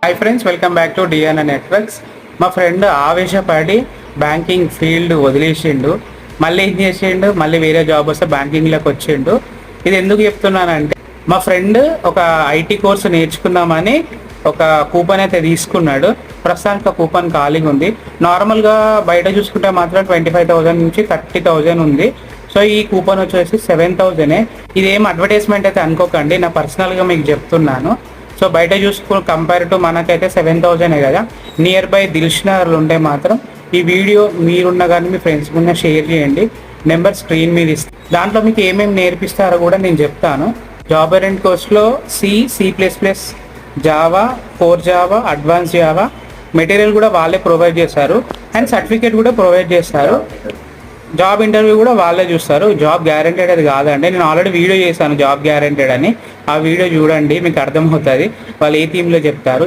Hi friends, welcome back to DNA networks. మా friend ఆవేశపడి banking field వదిలేసిండు. మళ్ళీ ఏం చేసిండు, మళ్ళీ వేరే జాబ్ వస్తే బ్యాంకింగ్లోకి వచ్చిండు. ఇది ఎందుకు చెప్తున్నానంటే, మా ఫ్రెండ్ ఒక ఐటీ కోర్సు నేర్చుకుందామని ఒక కూపన్ అయితే తీసుకున్నాడు. ప్రస్తుతానికి ఆ కూపన్ ఖాళీగా ఉంది. నార్మల్గా బయట చూసుకుంటే మాత్రం 25,000 నుంచి 30,000 ఉంది. సో ఈ కూపన్ వచ్చేసి 7,000. ఇదేం అడ్వర్టైజ్మెంట్ అయితే అనుకోకండి, నా పర్సనల్గా మీకు చెప్తున్నాను. సో బయట చూసుకుని కంపేర్ టు మనకైతే 7,000 కదా. నియర్ బై దిల్షుక్నగర్లు ఉంటే మాత్రం ఈ వీడియో మీరున్న కానీ మీ ఫ్రెండ్స్ ఉన్న షేర్ చేయండి. నెంబర్ స్క్రీన్ మీద ఇస్తాను. దాంట్లో మీకు ఏమేమి నేర్పిస్తారో కూడా నేను చెప్తాను. జాబ్ ఓరియంట్ కోర్స్లో C++, Java, core Java, advance Java material కూడా వాళ్ళే ప్రొవైడ్ చేస్తారు. అండ్ సర్టిఫికేట్ కూడా ప్రొవైడ్ చేస్తారు. జాబ్ ఇంటర్వ్యూ కూడా వాళ్ళే చూస్తారు. జాబ్ గ్యారెంటెడ్ అది కాదండి. నేను ఆల్రెడీ వీడియో చేశాను జాబ్ గ్యారెంటెడ్ అని. ఆ వీడియో చూడండి, మీకు అర్థమవుతుంది వాళ్ళు ఏ థీమ్లో చెప్తారు.